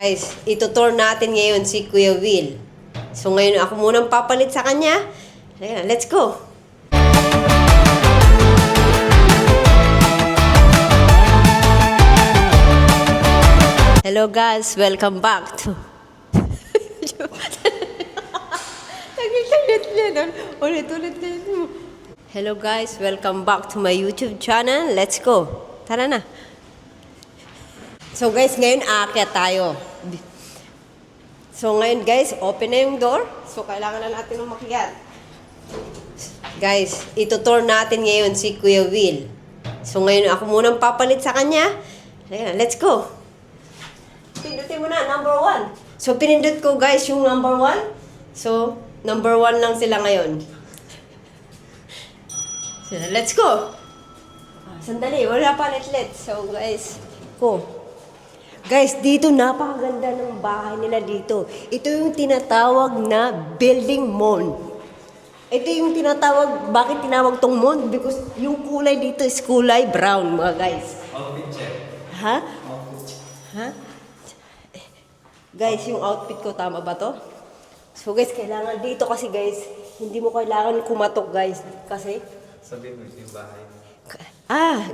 Guys, itutour natin ngayon si Kuya Will. So ngayon ako munang papalit sa kanya. Ayan, let's go! Hello guys, welcome back to... Ulit. Hello guys, welcome back to my YouTube channel. Let's go! Tara na! So guys, ngayon aakyat tayo. So ngayon guys, open na yung door. So kailangan na natin umakyat. Guys, itutour natin ngayon si Kuya Will. So ngayon ako munang papalit sa kanya. Ayan, let's go. Pindutin mo na, number 1. So pinindot ko guys yung number 1. So, number 1 lang sila ngayon. So, let's go. Sandali, wala pa letlet. So guys, go. Guys, dito napakaganda ng bahay nila dito. Ito yung tinatawag na building mall. Ito yung tinatawag, bakit tinawag tong mall? Because yung kulay dito is kulay brown, mga guys. Outfit check. Ha? Ha? Guys, yung outfit ko, tama ba to? So guys, kailangan dito kasi guys, hindi mo kailangan kumatok guys. Kasi, Sabihin mo yung bahay mo.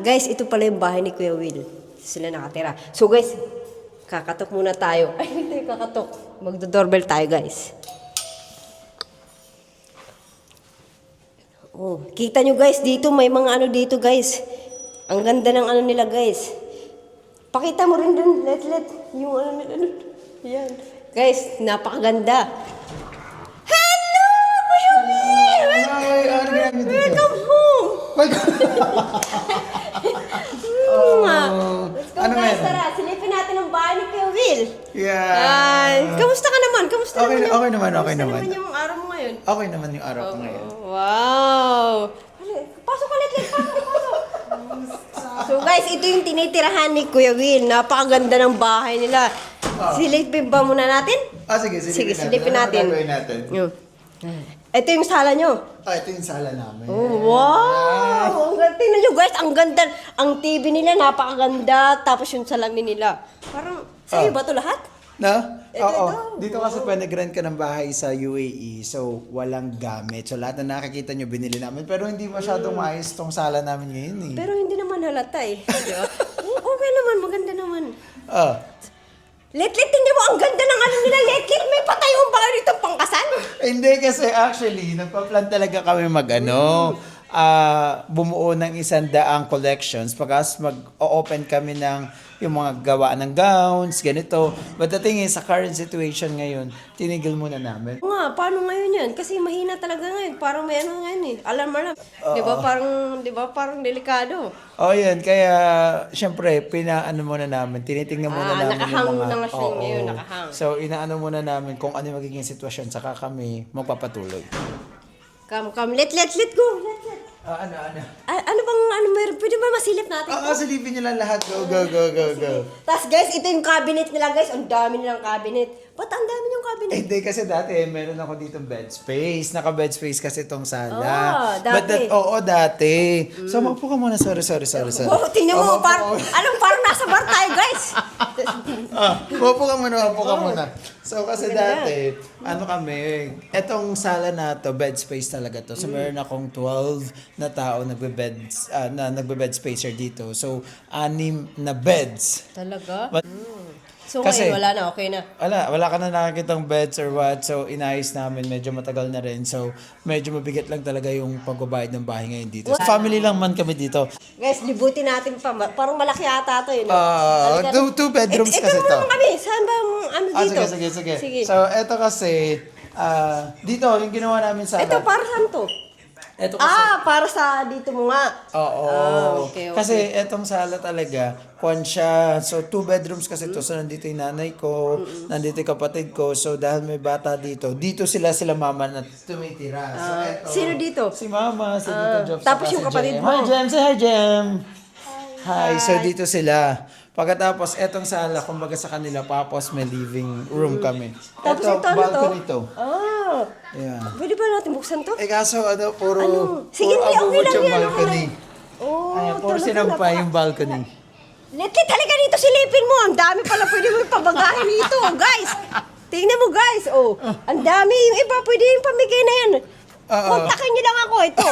guys, ito pala yung bahay ni Kuya Will. Sila nakatira. So guys, kakatok muna tayo. Ay, hindi kakatok. Magdo-doorbell tayo, guys. Oh, kita nyo guys, dito may mga ano dito, guys. Ang ganda ng ano nila, guys. Pakita mo rin dun, let. Yung ano nila. Yan. Guys, napakaganda. Hello, Kuya Will! Welcome home! Let's go Ano guys, meron? tara. Silipin natin ang bahay ni Kuya Will. Yeah. Ay, kamusta ka naman? Kamusta Okay naman? okay naman. Kamusta naman yung araw mo ngayon? Okay naman yung araw ko ngayon. Wow! Pasok ulit, pasok. So guys, ito yung tinitirahan ni Kuya Will. Napakaganda ng bahay nila. Silipin ba muna natin? Sige, Sige, silipin natin. Ano gagawin natin? Ito yung sala nyo. Ito yung sala namin. Oh, wow! Ang ganda. Tingnan nyo guys, ang ganda. Ang TV nila, napakaganda. Tapos yung salamin nila. Parang, sa'yo ba ito lahat? No? Oo. ito. Dito kasi nag-rent ka ng bahay sa UAE, so walang gamit. So lahat na nakikita nyo, binili namin. Pero hindi masyadong maayos tong sala namin ngayon eh. Pero hindi naman halata eh. Di ba? Okay naman, maganda naman. Letlet, tingnan mo, ang ganda ng ano nila, Letlet. May patayong ba dito pangkasal? Hindi kasi actually, nagpa-plan talaga kami bumuo ng 100 collections pagkas mag-open kami ng yung mga gawa ng gowns, ganito. But the thing is, sa current situation ngayon, tinigil muna namin. Oo nga, paano ngayon yan? Kasi mahina talaga ngayon. Parang may ano ngayon eh. Alam. Di ba parang delikado. Yan. Kaya, syempre, pinaano muna namin. Tinitingnan muna namin nakahang yung mga... na nga siya ngayon, nakahang. So, inaano muna namin kung ano yung magiging sitwasyon. Saka kami magpapatuloy. Come, let go. Ano? Ano bang, meron? Pwede ba masilip natin? Silipin nyo lang lahat. Go. Tapos guys, ito yung cabinet nila guys. Ang dami nilang cabinet. Ba't ang dami yung cabinet? Hindi kasi dati, meron ako dito bed space. Naka-bed space kasi itong sala. Dati. Dati. So, magpo ka muna. Sorry. Oh, tingnan mo, parang nasa bar tayo guys. Magpo ka muna. So, kasi dati, etong sala na to, bed space talaga to. So, meron akong 12 na tao nagbe-bed spacer dito. So, 6 na beds. Talaga? But, So kasi, ngayon, wala na, okay na. Wala ka na nakakitang beds or what. So, inayos namin. Medyo matagal na rin. So, medyo mabigat lang talaga yung pagbabayad ng bahay ngayon dito. So, family lang man kami dito. Guys, libutin natin pa. Parang malaki ata ito yun. Two bedrooms kasi ito to. naman kami. Saan ba ang dito? Sige. So, eto kasi, dito, yung ginawa namin sa... Ito, para saan to? Eto kasi, Para sa dito mo nga. Oo. Okay. Kasi etong sala talaga, kwan siya. So, 2 bedrooms kasi to. So, nandito yung nanay ko, nandito yung kapatid ko. So, dahil may bata dito sila mama na tumitira. So, eto. Sino dito? Si mama, si Tito Job. Tapos saka yung si kapatid Jem. mo. Hi, Jem. Say hi, Jem. Hi. So, dito sila. Pagkatapos, etong sala, kumbaga sa kanila, tapos may living room kami. Tapos Eto, ito, ano to? balcony to. Yeah. Pwede ba natin buksan to? Kaso, Sige, puro okay abubot lang yung yan, balcony. Oh, Puro sinampay yung balcony. Letlet, talaga dito silipin mo. Ang dami pala pwede mo ipabagahe dito, guys. Tingnan mo, guys. Oh, ang dami. Yung iba, pwede yung pamigay na yan. Oo. Kontakin niyo lang ako. Ito.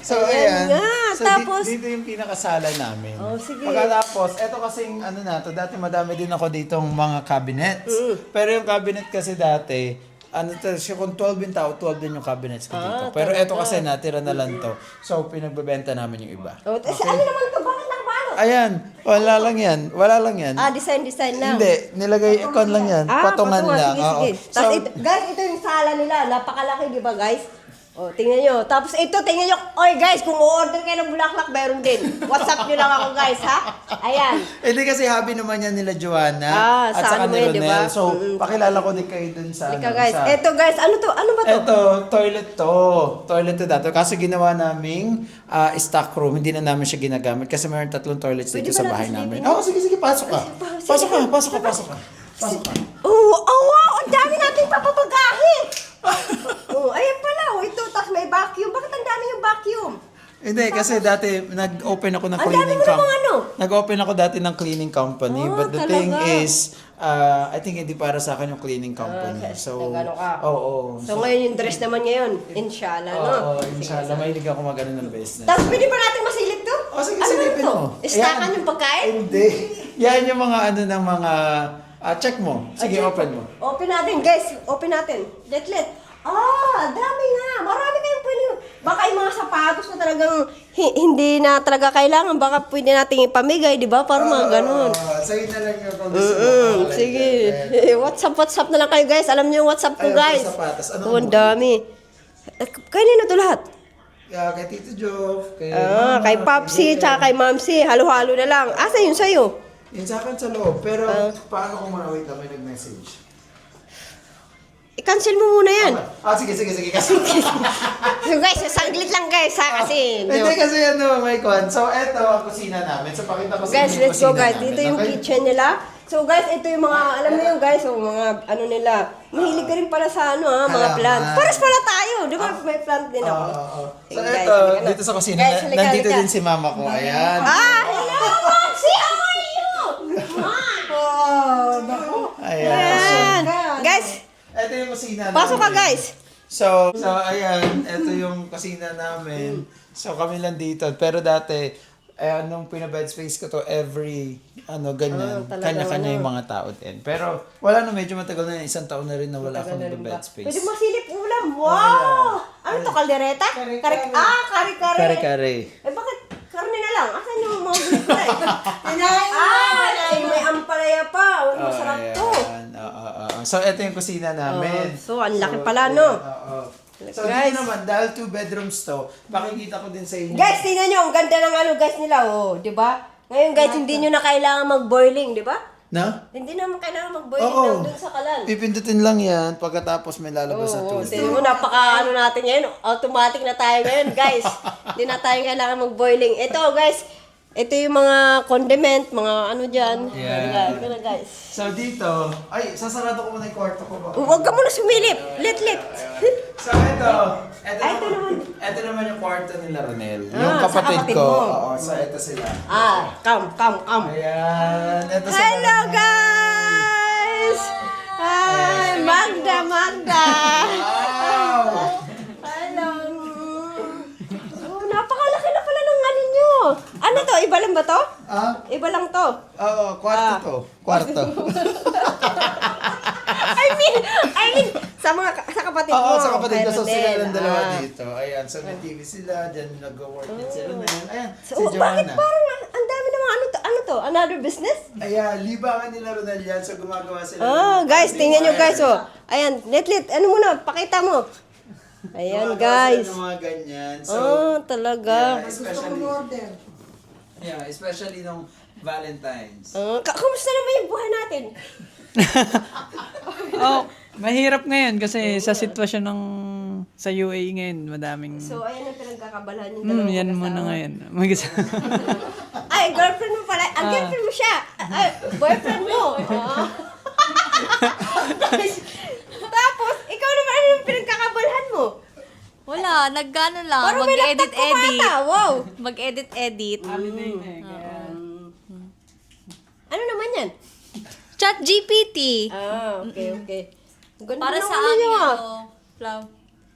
So, Ayan ayan. nga, So, tapos- dito yung pinakasala namin. Oh, sige. Pagkatapos, eto kasing ano na to, dati madami din ako ditong mga cabinets. Pero yung cabinet kasi dati, ano to, siya kung 12 yung tao, 12 din yung cabinets ko dito. Pero eto kasi natira na lang to. So, pinagbebenta namin yung iba. Oh, tas ano naman to? Bakit nakapalo? Ayan, wala lang yan. Wala lang yan. Design lang. Hindi, nilagay icon lang yan. Patungan lang. Sige, Oo. sige. Tapos, guys, ito yung sala nila. Napakalaki, di ba, guys? O, tingnan nyo. Tapos ito, tingnan nyo. Oy, guys, kung order kayo ng bulaklak, meron din. WhatsApp nyo lang ako, guys, ha? Ayan. Hindi kasi hobby naman yan nila Joanna at sa saka ano ni mo yun, di ba? Ronel. So, pakilala ko din kayo dun sa Ika, guys. sa... Ito, guys. Ano to? Ano ba to? Ito, toilet to. Toilet to dati. Kasi ginawa naming stock room. Hindi na namin siya ginagamit kasi mayroon 3 toilets Pwede dito ba sa bahay natin namin. silipin? Sige, pasok ka. Pasok ka. Pasok ka. Oh, wow! Ang dami natin papapagahe! Oh, ayan pala. Oh, ito. Tapos may vacuum. Bakit ang dami yung vacuum? Hindi, kasi dati nag-open ako ng Ang dami cleaning mo company. namang ano? Nag-open ako dati ng cleaning company. Oh, But the talaga? thing is, I think hindi para sa akin yung cleaning company. So, nag-ano ka? oo. So, ngayon yung dress naman ngayon. Inshallah, no? Oo, inshallah. Mahilig ako mag-ano ng business. Tapos pwede ba natin masilip to? Oh, sige, ano silipin to? mo. Istakan Ayan. yung pagkain? Hindi. Yan yung mga ano ng mga... check mo. Sige, check open mo. Open natin, guys. Open natin. Let. Dami nga. Marami kayong pwede. Baka yung mga sapatos na talagang hindi na talaga kailangan. Baka pwede nating ipamigay, di ba? Para mga ganun. Sa'yo na lang yung kung gusto mo. Sige. WhatsApp na lang kayo, guys. Alam niyo yung WhatsApp ko, Ayun, guys. sapatos. Ano Oh, ang mo? dami. Kanino to lahat? Kay Tito Joe, kay Kay Popsi, tsaka kay Mamsi. Halo-halo na lang. Asa yun sa'yo? Yun sa akin sa loob. Pero paano kung muna wait lang, may nag-message? I-cancel mo muna yan. Sige. Kasi, So guys, saglit lang guys ha, kasi... hindi kasi ano, may kwan. So, eto ang kusina namin. So, pakita ko sa Guys, inyo yung let's go kusina guys. namin, Dito yung okay? kitchen nila. So guys, ito yung mga, alam mo yung guys, mga ano nila. Mahilig ka rin pala sa ano mga Halaman. plant. Paras pala tayo, di ba? May plant din ako. Oo. So, Sige, guys, eto, halika na. dito sa kusina, Guys, halika, nandito halika. din si mama ko. Ayan. Hello, Maxi! How are you? Ayan. Guys, Ito yung kusina namin. pasok ka guys. So ayan, ito yung kusina namin. So kami lang dito. Pero dati, nung pinabed space ko to, every, ganyan, talaga, kanya-kanya yung mga tao din. Pero wala na, medyo matagal na, 1 taon na rin na wala akong bed space. Pwede masilip ulam. Wow! Ano to, kaldereta? Kare-kare. Kare-kare. Kare-kare. Bakit karne na lang? Asan yung mga gulay? May ampalaya pa. Masarap to. Ayan. So ito yung kusina namin. So, ang laki pala, no? Oo. So Guys. dito naman, dahil 2 bedrooms to, makikita ko din sa inyo. Guys, tingnan nyo. Ang ganda ng ano, guys, nila. Oh, di ba? Ngayon, guys, hindi nyo na kailangan mag-boiling, di ba? Na? Hindi naman kailangan mag-boiling Oo. lang dun sa kalan. Pipindutin lang yan pagkatapos may lalabas na Oo, tubig. tingnan mo, napaka ano natin ngayon. Automatic na tayo ngayon, guys. Hindi na tayo kailangan mag-boiling. Ito, guys. Ito yung mga condiment, mga ano dyan. Yeah. Ito na, guys. So dito, sasarado ko muna yung kwarto ko ba? Huwag ka muna sumilip. Let. So ito naman. Ito naman yung kwarto nila Ronel. Yung sa kapatid kapatid ko. mo. Oo, so ito sila. Come. Ayan, ito sa Hello, guys! Hi, Magda. Wow! Hello. Oh, napakalaki na pala ng ano nyo. Ano to? Iba lang ba to? Iba lang to. Oo, kwarto to. Kwarto. I mean, sa kapatid mo. Oo, sa kapatid ko. So Meron sila din. lang dalawa dito. Ayan, so may TV sila. Diyan nag-work din si Ronel. Ayan, So, si bakit Joanna. parang ang dami namang ano to? Another business? Ayan, libangan nila Ronel yan. So gumagawa sila. Guys, tingnan nyo guys, oh. Ayan, let. Ano muna, pakita mo. Ayan, guys. Ng mga ganyan. So, Talaga. especially nung Valentine's. Kamusta naman yung buhay natin? Mahirap ngayon kasi sa sitwasyon ng sa UAE ngayon, madaming So, ayan ang pinagkakabalahan yung dalawang yan mag-asawa. muna ngayon. Mag-asawa. Ay, girlfriend mo pala. Girlfriend mo siya. Ay, boyfriend mo. Tapos, ikaw naman, ano yung pinagkakabalahan mo? Wala, wala. Nag-ano lang. Parang may laptop ka Mag-edit-edit. bata. Wow. Mag-edit-edit. Holiday na eh. Kaya... Ano naman yan? Chat GPT. Ah, okay. Ganda Para ng sa ano amin, niyo, ah. Flow.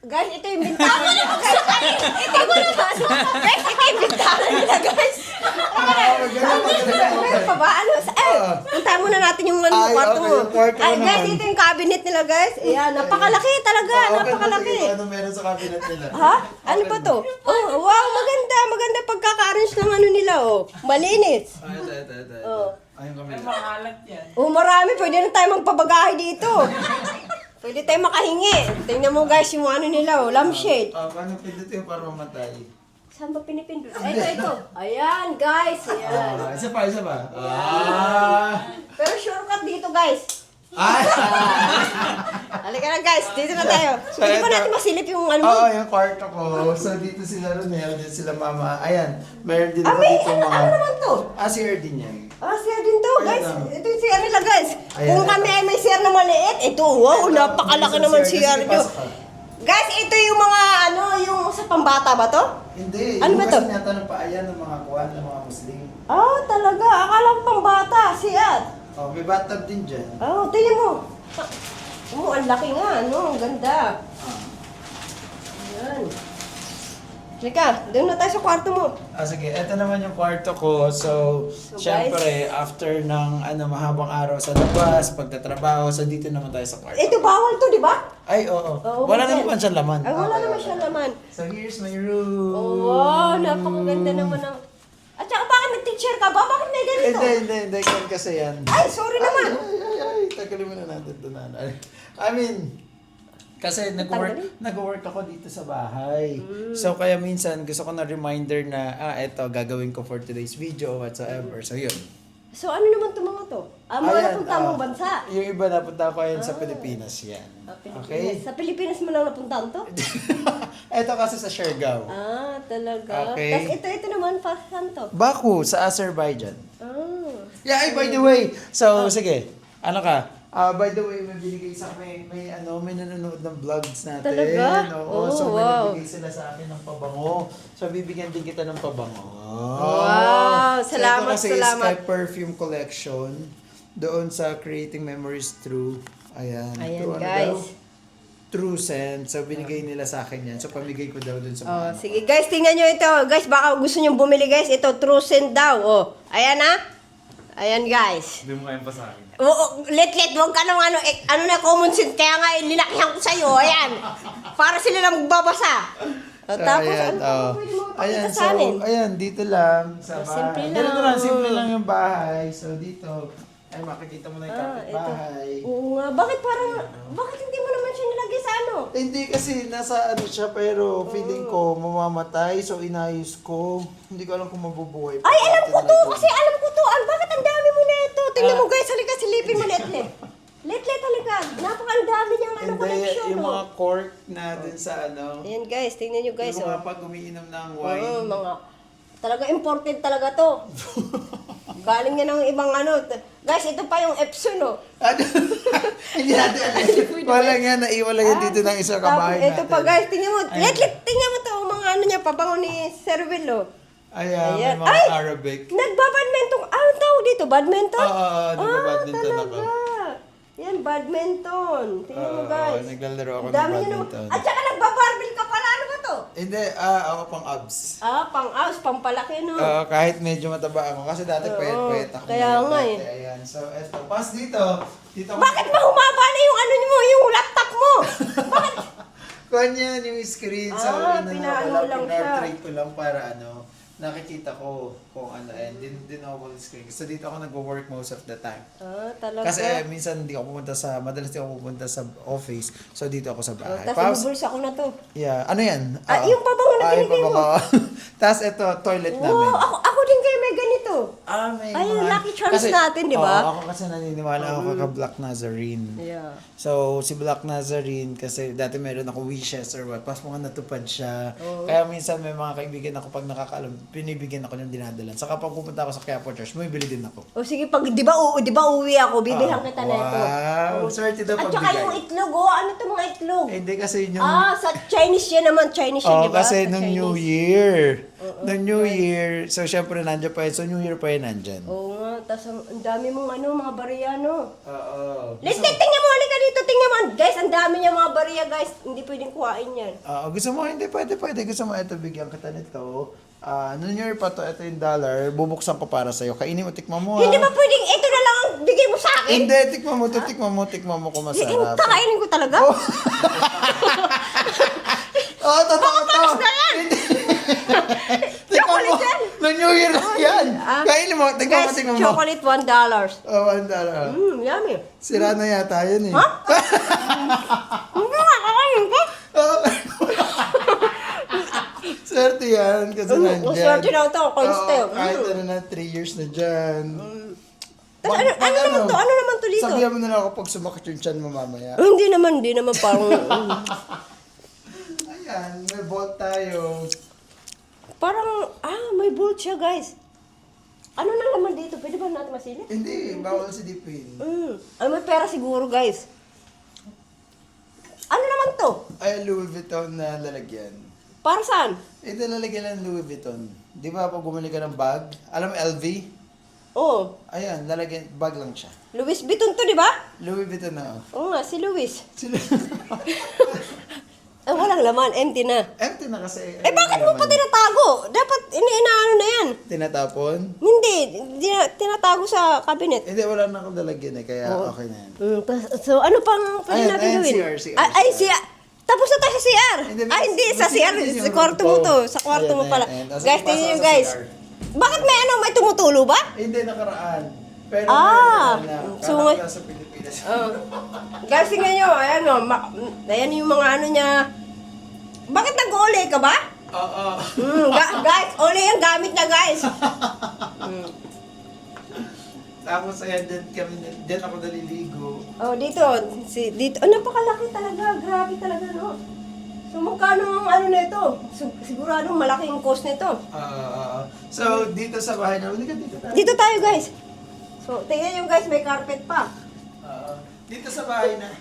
Guys, ito yung bintana nila, guys. Ay, ito yung bintana. Guys, ito yung bintana nila, guys. Meron pa ba? Ano? Puntahan muna natin yung ano, Ay, kwarto okay, mo. yung kwarto Ay, mo guys, naman. ito yung cabinet nila, guys. Ayan, napakalaki talaga. Napakalaki. Ano meron sa cabinet nila? Ha? Ano pa to? Oh, wow, maganda. Maganda pagkaka-arrange ng ano nila, oh. Malinis. Ay, ito. Oh. Ayun kami. Makalat yan. Oh, marami. Pwede na tayo magpabagahe dito. Pwede tayo makahingi. Tingnan mo, guys, yung ano nila, oh. Lampshade. Paano pindot yung para mamatay? Saan ba pinipindot? Ito. Ayan, guys. Ayan. Isa pa. Pero shortcut dito, guys. Ay! Halika na, guys. Dito na tayo. So, Hindi pa ito- natin masilip yung ano mo. Oo, yung kwarto ko. So, dito sila Ronel, dito sila Mama. Ayan, mayroon din ako Abi, dito ano mga... naman to? Si Erdin yan. Ah, share din to, guys. Ayan. Ito yung CR nila, guys. Ayan. Kung kami ay may CR na maliit, ito, wow, napakalaki Isang naman CR. CR nyo. Pasok ka. Guys, ito yung mga, ano, yung sa pambata ba to? Hindi, Ano yung ba to? kasi natanong pa ayan ng mga kuwan, ng mga Muslim. Ah, talaga. Akala ko pambata, CR. Oh, may bathtub din dyan. Oh, tingnan mo. Oh, ang laki nga, ano, ang ganda. Ayan. Teka, doon na tayo sa kwarto mo. Sige, eto naman yung kwarto ko. So, So, syempre, after ng mahabang araw sa labas, pagtatrabaho, so dito naman tayo sa kwarto. Ito, bawal to, di ba? Ay, oo. Oo, Wala minsan. naman siyang laman. Ay, wala Okay, naman okay. siya laman. So, here's my room. Oh, wow, napakaganda naman ng... At saka bakit nag-teacher ka ba? Bakit may ganito? Hindi. Yan kasi yan. Ay, sorry naman. Ay, tagalin mo na natin ito na. I mean, kasi nag-work ako dito sa bahay. So, kaya minsan gusto ko na reminder na, eto, gagawin ko for today's video, whatsoever. So, yun. So, ano naman itong mga to? Mga Ayan, napunta mong bansa? Yung iba napunta ko yan sa Pilipinas yan. Okay? Sa Pilipinas mo lang napuntahan to? Eto kasi sa Siargao. Ah, talaga. Okay. Tapos ito naman, saan to? Baku, sa Azerbaijan. Ah. Yeah, by the way. So, sige. Ano ka? By the way, may binigay sa may nanonood ng vlogs natin. Talaga? Oo, Oh, so may wow. nabigay sila sa akin ng pabango. So, bibigyan din kita ng pabango. Wow, salamat, so, ito kasi salamat. Sky Perfume Collection. Doon sa Creating Memories Through. Ayan. Ayan, Through, guys. daw? True Scent. So, binigay nila sa akin yan. So, pamigay ko daw dun sa Oh, mga. sige guys, tingnan nyo ito. Guys, baka gusto nyo bumili guys. Ito, True Scent daw. Oh, ayan ha. Ayan guys. Hindi mo kayang pa sa akin. Oo, let, wag ka nang ano na common sense. Kaya nga, linakihan ko sa'yo. Ayan. Para sila lang magbabasa. O, tapos, Ayan, ano pwede mo ayan, ipakita sa amin? ayan, dito lang sa bahay. simple lang. Ganito lang, simple lang yung bahay. So, dito, ay makikita mo na yung ito. kapitbahay. Oo nga. Bakit hindi mo naman siya nilagay sa ano? Hindi kasi nasa ano siya pero feeling ko mamamatay so inayos ko. Hindi ko alam kung mabubuhay. pa Ay, alam natin ko na to. ito. Kasi alam ko to. Bakit ang dami mo na ito? Tingnan mo guys. Halika, silipin mo, Letlet. Letlet, halika. Napakang dami niyang Hindi, collection. yung no? mga cork na dun sa ano. Ayan guys, tingnan nyo guys. Yung Oh. mga pag umiinom ng Oo, wine. mga talaga imported talaga to. Galing yan ng ibang ano. Guys, ito pa yung Epson, oh. Hindi natin alam. Wala nga, naiwala yan dito ng isang kabahay natin. Ito pa guys, tingnan mo. Ayun. Letlet, tingnan mo to. Mga ano niya, pabango ni Cervel, oh. Ayan, Ayan. may mga Ay! Arabic. Nagbabadminton. Ang tawag dito, badminton? Oo, nagbabadminton ako. talaga. Yan, badminton. Tingnan mo Oo, guys. naglalaro ako Ang ng dami nyo naman. badminton. At saka nagbabarbil ka pala. Ano ba to? Hindi, ako pang abs. Pang-aus, pang-palaki, no? Kahit medyo mataba ako. Kasi dati Oo, payat-payat ako. kaya ngayon nga dati. eh. Ayan. So, eto. Pas dito. Dito ako. Bakit ba humaba na yung ano mo, yung laptop mo? Bakit? Kuhan yan, yung screen. So, pinaano lang siya. Pinortrait ko lang para nakikita ko kung ano. And din ako screen. So, dito ako nag-work most of the time. Talaga. Kasi minsan madalas di ako pumunta sa office. So, dito ako sa bahay. Tapos bubulsa ko na to. Yeah, ano yan? Yung pabango na yung binigay mo. pabango. Tapos ito, toilet namin. Wow, ako din kayo may ganito. May Ay, mga... Lucky Charms natin, di ba? Oo, ako kasi naniniwala ako kaka Black Nazarene. Yeah. So, si Black Nazarene, kasi dati meron ako wishes or what, pas mga natupad siya. Kaya minsan may mga kaibigan ako pag nakakaalam, pinibigyan ako ng dinadalan. Saka pag pupunta ako sa Quiapo Church, may bili din ako. O sige, pag di ba uwi ako, bibilhan kita na ito. Wow! Swerte daw At saka pagbigay. yung itlog, ano to mga itlog? Hindi kasi yung... Sa Chinese yan naman, Chinese yan, Oo, di ba? kasi Sa nung Chinese. New Year. Nung New Year, so syempre nandiyan pa yun. So New Year pa yun nandyan. Oo nga, tas ang dami mong mga bariya, no? Oo. Tingnan mo, halika dito, tingnan mo. Guys, ang dami niya mga bariya, guys. Hindi pwedeng kuhain yan. Gusto mo, hindi pwede. Gusto mo, ito, bigyan kita nito. Nung New Year pa to, ito yung dollar. Bubuksan ko para sa'yo. Kainin mo, tikman mo ha. Hindi ba pwedeng ito na lang ang bigay mo sa akin? Hindi, tikman mo kung masarap. Kakainin ko talaga? Oo, totoo to. Hindi. Tikman mo. Nung New Year lang yan. Kainin mo, tikman Guys, mo. chocolate $1. Oh, $1. Yummy. Sira na yata yun eh. Ha? Hindi nga, kakainin ko. Swerte yan kasi nandyan. Swerte na ito, coins Oo, tayo. kahit ano na, 3 years na dyan. Ano naman to? Ano naman to dito? Sabihan mo na lang ako pag sumakit yung tiyan mo mamaya. Hindi naman parang... Ayan, may bolt tayo. parang, may bolt siya, guys. Ano na naman dito? Pwede ba natin masilip? Hindi, bawal silipin. May pera siguro, guys. Ano naman to? Ay, Louis Vuitton na lalagyan. Para saan? Ito lalagyan ng Louis Vuitton. Di ba pag bumili ka ng bag, alam mo LV? Oh, Ayan, lalagyan, bag lang siya. Louis Vuitton to, di ba? Louis Vuitton na. Oo nga, si Louis. Sila. Walang laman, empty na. Empty na kasi. Bakit mo pa tinatago? Dapat inaano na yan. Tinatapon? Hindi, tinatago sa cabinet. Hindi, wala na akong lalagyan eh, kaya okay na yan. So, ano pang pwede Ayan, natin ayan, gawin? CR. CR. Tapos na tayo sa CR. Hindi, sa CR. Sa kwarto mo to. Sa kwarto mo pala. Guys, tingnan nyo guys. Bakit may tumutulo ba? Hindi, nakaraan. Pero so ngayon, sa Pilipinas. Guys, tingnan nyo. Ayan o. Ayan yung mga ano niya. Bakit nag-ole ka ba? Oo. Guys, ole yung gamit na guys. Tapos ayan, dyan ako naliligo. Dito. Dito. Napakalaki talaga. Grabe talaga, no? So, magkano ang ano nito? Siguradong malaki yung cost nito. So, dito sa bahay na, hindi ka dito tayo. Dito tayo, guys. So, tingnan nyo guys, may carpet pa. Dito sa bahay na.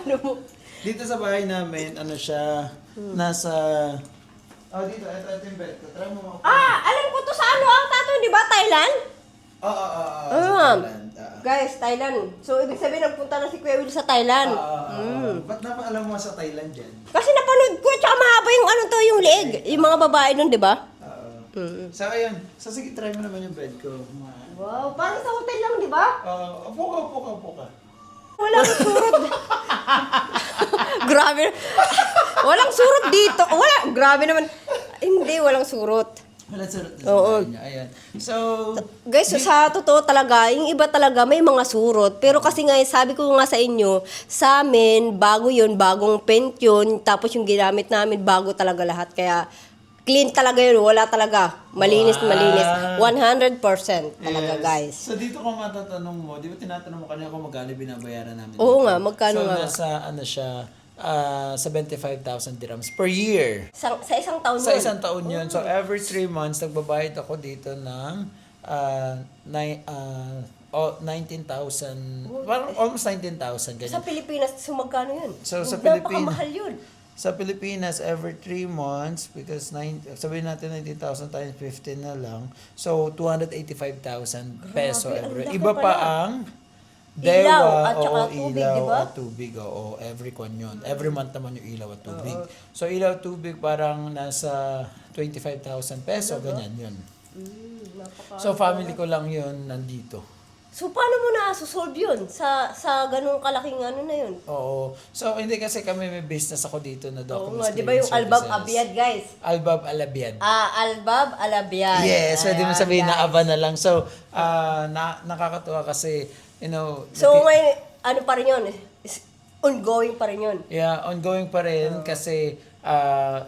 Ano mo? Dito sa bahay namin, ano siya, nasa... dito, ito yung bed ko. Try mo mo. Alam ko to sa ano ang tato, di ba? Thailand? Sa Thailand. Guys, Thailand. So, ibig sabihin, nagpunta na si Kuya Will sa Thailand. Ba't napaalam mo sa Thailand yan? Kasi napanood ko, tsaka mahaba yung ano to, yung leeg. Yung mga babae nun, di ba? So, ayun. So, sige, try mo naman yung bed ko. Wow, parang sa hotel lang, di ba? Upo ka. Walang surot. Grabe. Walang surot dito. Grabe naman. Hindi, walang surot. Walang surot na sa bahay niya. Ayan. So, Guys, sa totoo talaga, yung iba talaga may mga surot. Pero kasi nga, sabi ko nga sa inyo, sa amin, bago yun, bagong paint yun, tapos yung ginamit namin, bago talaga lahat. Kaya, clean talaga yun, wala talaga. Malinis. 100% talaga, guys. So, dito ko matatanong mo, di ba tinatanong mo kanina kung magkano binabayaran namin? Oo dito? nga, magkano so, nga? nasa, ano siya, 75,000 dirhams per year. Sa isang taon Sa yun. isang taon yun. So, every 3 months, nagbabayad ako dito ng 19,000, parang almost 19,000, ganyan. Sa Pilipinas, so magkano yun? So, sa Pilipinas, Napakamahal yun. sa Pilipinas, every 3 months, because sabihin natin 19,000 times 15 na lang, so 285,000 peso Grabe, every. ang laki Iba pa pala. ang Ilaw dewa, at saka oo, tubig, ilaw di ba? at tubig, oo, every kwan yun. Every month naman yung ilaw at tubig. So, ilaw at tubig parang nasa 25,000 peso, ganyan yun. So, family ko lang yun nandito. So, paano mo na-solve yun? Sa ganung kalaking ano na yun? Oo. So, hindi kasi kami may business ako dito na Oo documents nga, di ba yung clearing Albab services. Abiad, guys? Albab Alabiad. Albab Alabiad. Yes, pwede mo Ayan, sabihin na guys. aba na lang. So, nakakatuwa kasi, you know, So, ngayon, ano pa rin yun? Ongoing pa rin yun. yeah, ongoing pa rin kasi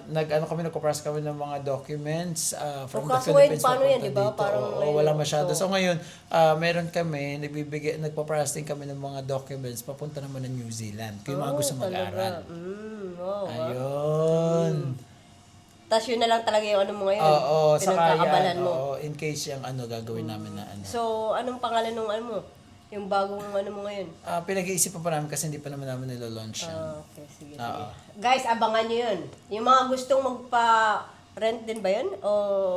nagpo-process kami ng mga documents from the kaso ngayon, Philippines paano yan, papunta di ba? dito. Parang Oo, ngayon, wala masyado. so- So ngayon, meron kami, nagpo-processing kami ng mga documents papunta naman ng New Zealand. Kung yung mga gusto mag-aral. Wow. Ayun. Tapos yun na lang talaga yung ano mo ngayon. Oo, saka pinagkakabalan yan, mo. oo, in case yung gagawin namin na ano. So, anong pangalan ng ano mo? Yung bagong ano mo ngayon? Pinag-iisipan pa namin kasi hindi pa naman namin nilo-launch yan. Okay, sige. Oo. Guys, abangan nyo yun. Yung mga gustong magpa-rent din ba yun? O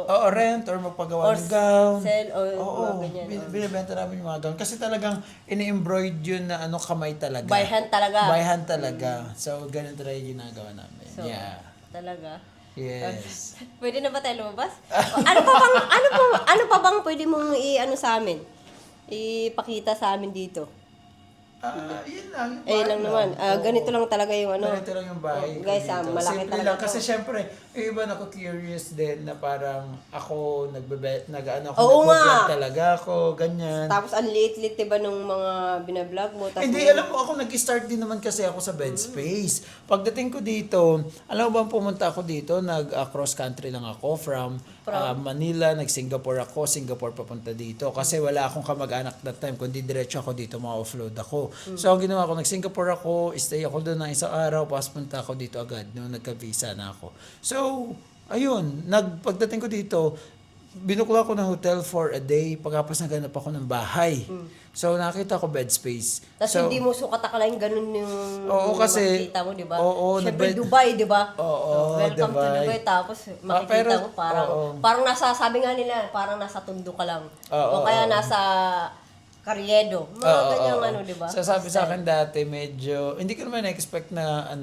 Oo, rent or magpagawa Or ng gown. sell o Oo, mga ganyan. binibenta namin yung mga gown. Kasi talagang ini-embroid yun na kamay talaga. By hand talaga. By hand talaga. So, ganun talaga yung ginagawa namin. So, Yeah. talaga. Yes. Pwede na ba tayo lumabas? Ano pa bang pwede mong i-ano sa amin? Ipakita sa amin dito. Yun lang. Yung Eh lang naman. Ganito lang talaga yung ano. Ganito lang yung bahay ko Guys, dito. malaki Simple talaga lang. to. Kasi syempre, yung iba na ako curious din na parang ako Oo nag-vlog nga. talaga ako, ganyan. Tapos ang liit-liit diba nung mga binablog mo? Tapos Hindi, alam mo, ako nag-start din naman kasi ako sa bed space. Pagdating ko dito, alam mo ba, pumunta ako dito, nag-cross country lang ako from Manila, nag-Singapore ako, Singapore papunta dito. Kasi wala akong kamag-anak that time, kundi diretso ako dito, ma-offload ako. So, ang ginawa ko, nag-Singapore ako, stay ako doon ng isang araw, punta ako dito agad, nung nagka-visa na ako. So, ayun, pagdating ko dito, binukla ko ng hotel for a day, pagkapos naghanap ako ng bahay. So, nakita ko bed space. Tapos So, hindi mo sukat-akalain ganun yung Oo, kasi- makikita mo, di ba? oo, Siyempre, nabed- Dubai, di ba? Oo, Welcome to Dubai. Dubai. Tapos makikita pero- mo, parang, oo. parang nasa, sabi nga nila, parang nasa tundo ka lang. Oo, o kaya oo. nasa Carriedo. Mga ganyang ano, di ba? So, sabi sa akin dati, medyo, hindi ko naman na-expect na,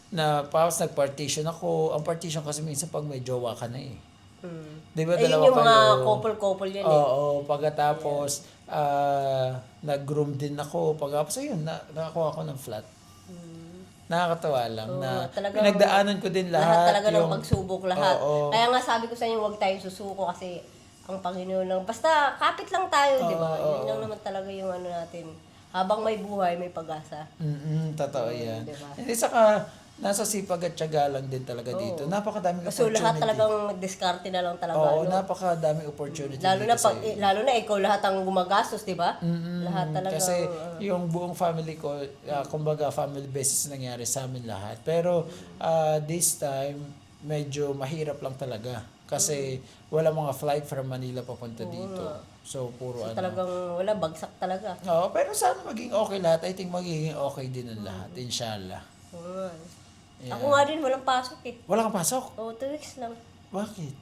na tapos nag-partition ako. Ang partition kasi minsan pag may jowa ka na eh. Di ba, Eh, yun dalawa yung mga kayo? couple-couple yan eh. Oo, pagkatapos, nag-groom din ako. Pagkatapos, ayun, nakakuha ako ng flat. Nakakatawa lang na talagang- pinagdaanan ko din Lahat lahat. talaga ng pagsubok lahat. Oo. Kaya nga sabi ko sa inyo, huwag tayong susuko kasi ang Panginoon lang. Basta kapit lang tayo, di ba? Yun lang naman talaga yung ano natin. Habang may buhay, may pag-asa. Totoo yan. diba? Hindi, saka nasa sipag at tiyaga lang din talaga dito. Napakadaming So opportunity. lahat talagang diskarte na lang talaga. Oo, ano? napakadaming opportunity Lalo na dito pag sa'yo. lalo na ikaw lahat ang gumagastos, 'di ba? Lahat talaga. Kasi yung buong family ko, kumbaga family basis nangyari sa amin lahat. Pero this time, medyo mahirap lang talaga. Kasi wala mga flight from Manila papunta dito. So, puro talagang wala bagsak talaga. Oo, pero sana maging okay lahat. I think magiging okay din ang lahat. Inshallah. Oo. Yeah. Ako nga din walang pasok eh. Wala kang pasok? Oo, 2 weeks lang. Bakit?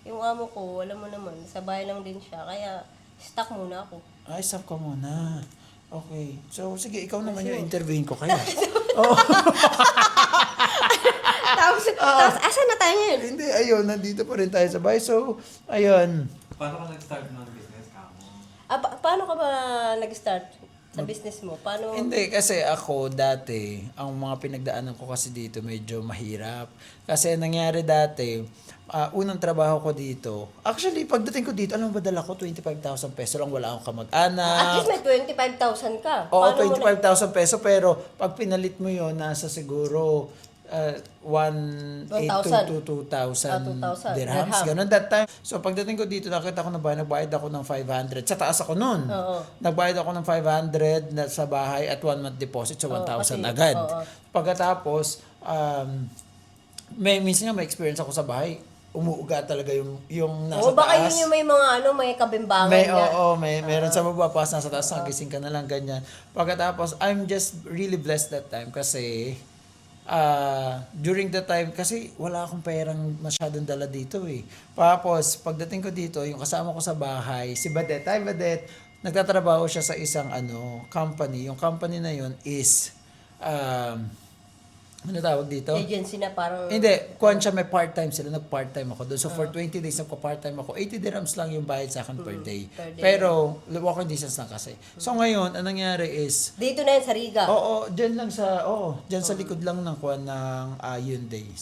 Yung amo ko, alam mo naman, sa bahay lang din siya. Kaya, stuck muna ako. Ay, stop ka muna. Okay. So, sige, ikaw naman yung interviewin ko kayo. tapos, asan na tayo ngayon? Hindi, ayun, nandito pa rin tayo sa bahay. So, ayun. Paano ka nag-start ng business ka mo? Paano ka ba nag-start sa business mo? Paano? Hindi, kasi ako dati, ang mga pinagdaanan ko kasi dito medyo mahirap. Kasi nangyari dati, unang trabaho ko dito, actually, pagdating ko dito, alam mo ba dala ko, 25,000 peso lang, wala akong At kamag-anak. least may 25,000 ka. Oo, Paano mo na- 25,000 peso, pero pag pinalit mo yon nasa siguro 1,800 to 2,000 2,000 dirhams. dirham. Ganun that time. So pagdating ko dito, nakita ko na bahay, nagbayad ako ng 500. Sa taas ako nun. Oo. Nagbayad ako ng 500 na sa bahay at 1 month deposit, so 1,000 kasi- agad. oo. Pagkatapos, minsan nga may experience ako sa bahay, umuuga talaga yung nasa Oo, baka taas. yun yung may mga may kabimbangan May, nga. meron sa baba, pas nasa taas, nagising ka na lang, ganyan. Pagkatapos, I'm just really blessed that time kasi during the time, kasi wala akong perang masyadong dala dito eh. Tapos, pagdating ko dito, yung kasama ko sa bahay, si Badet, hi Badet, nagtatrabaho siya sa isang company. Yung company na yun is, ano tawag dito? Agency na parang... Hindi, kuhan siya, may part-time sila, nag-part-time ako doon. So for 20 days nagpa-part-time ako, 80 dirhams lang yung bayad sa akin per day. per day. Pero walking distance lang kasi. So ngayon, ang nangyari is, Dito na yan sa Riga. dyan sa likod lang ng kuhan ng Hyundai.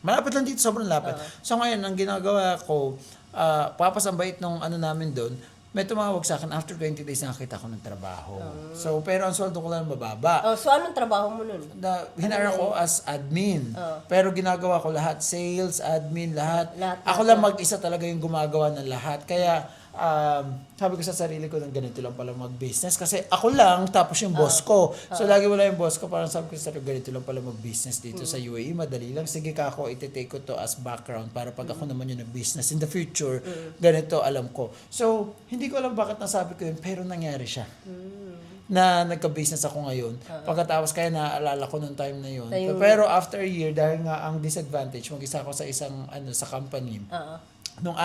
Malapit lang dito, sobrang lapit. So ngayon, ang ginagawa ko, papas ang bait nung namin doon, may tumawag sa akin after 20 days nakakita ko ng trabaho. So, pero ang sweldo ko lang mababa. Oh, so anong trabaho mo nun? Hinara ko as admin. Pero ginagawa ko lahat. Sales, admin, lahat. Lahat, Ako lang mag-isa talaga yung gumagawa ng lahat. Kaya, sabi ko sa sarili ko ng ganito lang pala mag-business. Kasi ako lang, tapos yung boss ko. So, lagi wala yung boss ko. Parang sabi ko sa sarili, ganito lang pala mag-business dito sa UAE. Madali lang. Sige ka ako, iti-take ko to as background para pag ako naman yung nag-business in the future, ganito alam ko. So, hindi ko alam bakit nasabi ko yun, pero nangyari siya. Na nagka-business ako ngayon. Pagkatapos kaya naaalala ko nung time na yun. Pero after a year, dahil nga ang disadvantage, mag-isa ako sa isang sa company. Nung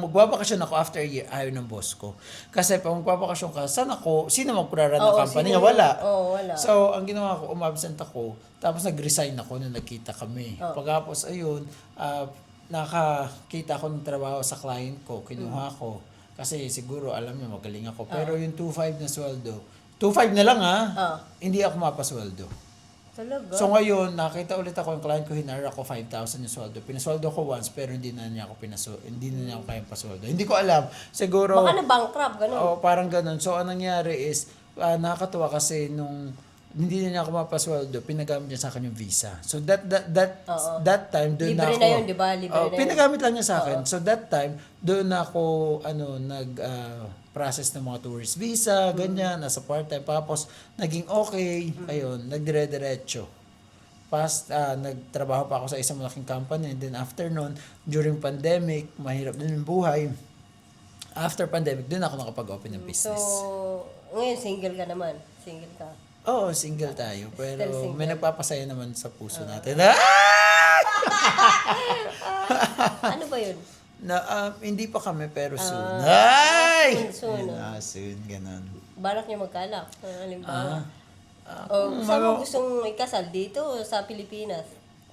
magbabakasyon ako after a year, ayaw ng boss ko. Kasi pag magbabakasyon ka, sino magpurara ng company niya? Wala. Wala. So, ang ginawa ko, umabsent ako, tapos nag-resign ako nung nagkita kami. Pagkapos, ayun, nakakita ako ng trabaho sa client ko, kinuha ko. Kasi siguro, alam niya, magaling ako. Pero yung 2.5 na sweldo, 2.5 na lang hindi ako mapasweldo. Talaga? So ngayon, nakita ulit ako yung client ko, hinara ko 5,000 yung sweldo. Pinasweldo ko once, pero hindi na niya ako kayang pasweldo. Hindi ko alam. Siguro... Baka na-bankrupt, gano'n. Oo, parang ganun. So, anong nangyari is, nakakatuwa kasi nung hindi na niya ako mapasweldo, pinagamit niya sa akin yung visa. So, that time, doon na Libre ako... na yun, di ba? Libre na yun. Pinagamit lang niya sa akin. So, that time, doon na ako, process ng mga tourist visa, ganyan, nasa part-time. Tapos, naging okay, ayun, nagdire-diretso. Nagtrabaho pa ako sa isang malaking company, and then after nun, during pandemic, mahirap din yung buhay. After pandemic, doon ako nakapag-open ng business. So, ngayon single ka naman. Single ka. Oo, single tayo. Pero Still single. may nagpapasaya naman sa puso natin. Ano ba yun? Hindi pa kami, pero soon. Ay! Soon, Soon, ganun. Balak niyo magkalak. Halimbawa. Kung Saan mo gustong ikasal? Dito o sa Pilipinas?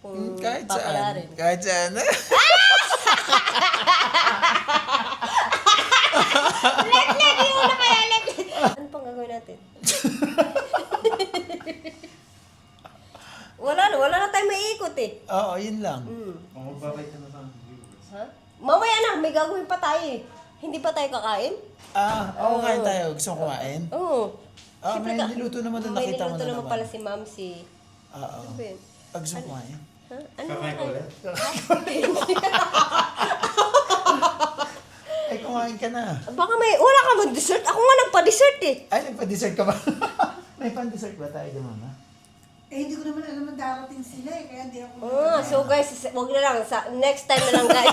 Kung kahit saan. papalarin. Kahit saan. Ano pang gagawin natin? wala na tayong maiikot eh. Oo, yun lang. Kung magbabay ka na sa viewers. Ha? Mamaya na, may gagawin pa tayo eh. Hindi pa tayo kakain? Oo, kain tayo. Gusto mo kumain? Oo. May niluto naman doon. May Nakita mo niluto na naman naman. pala si Ma'am si... Oo. Ano ba yun? Gusto mo kumain? Ha? Ano Kakain ko ulit? Ay, kumain ka na. Baka wala ka mag-dessert. Ako nga nagpa-dessert eh. Ay, nagpa-dessert ka ba? May pan-dessert ba tayo doon, mama? Hindi ko naman alam na darating sila kaya hindi ako... So guys, wag na lang. Next time na lang guys.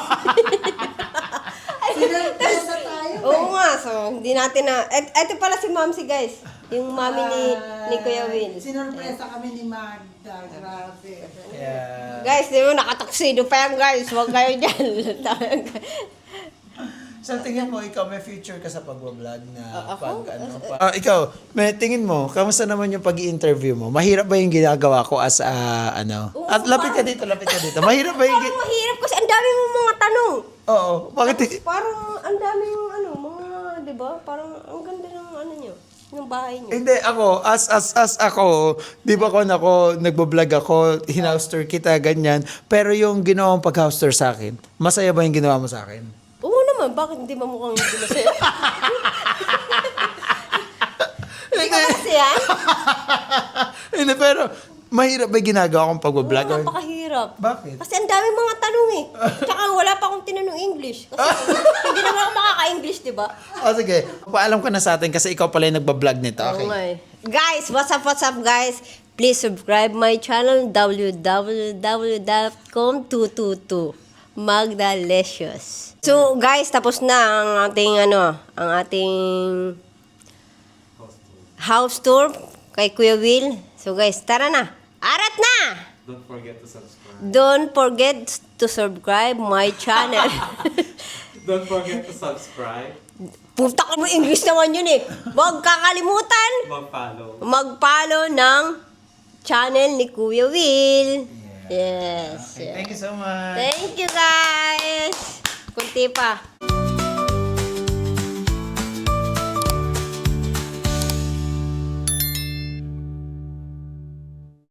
Sinarpresa na tayo. Oo nga, so hindi natin na... Ito pala si Ma'am si guys. Yung mami ni Kuya Will. Sinurpresa kami ni Magda. Grabe. Yeah. Guys, di mo nakataksido pa yan guys. Huwag kayo dyan. So, tingin mo, ikaw may future ka sa pag-vlog na ikaw, may tingin mo, kamusta naman yung pag-i-interview mo? Mahirap ba yung ginagawa ko as Oo, At lapit ka dito. Mahirap ba yung... Parang mahirap kasi ang dami mong mga tanong. Oo, bakit? Parang ang dami yung mga, di ba? Parang ang ganda ng nyo. Yung bahay nyo. Hindi, ako, as ako, di ba nagbo-vlog ako, hinouse tour kita, ganyan. Pero yung ginawang pag-house tour sa akin, masaya ba yung ginawa mo sa akin? Oo naman, bakit hindi ba mukhang hindi masaya? Hindi ka masaya? Hindi, pero mahirap ba yung ginagawa kong pag-vlog? Oo, napakahirap. Bakit? Kasi ang dami mga tanong eh. Tsaka wala pa akong tinanong English. Kasi hindi naman ako makaka-English, di ba? Sige. Paalam ka na sa atin kasi ikaw pala yung nagbablog nito. Okay. Oo nga eh. Guys, what's up guys? Please subscribe my channel www.com222 Magdalicious. So guys, tapos na ang ating house tour kay Kuya Will. So guys, tara na. Arat na! Don't forget to subscribe. Don't forget to subscribe my channel. Don't forget to subscribe. Puta ka mo, English naman yun eh. Huwag kakalimutan Mag-follow. mag-follow ng channel ni Kuya Will. Yes. Thank you so much. Thank you guys. Kunti pa.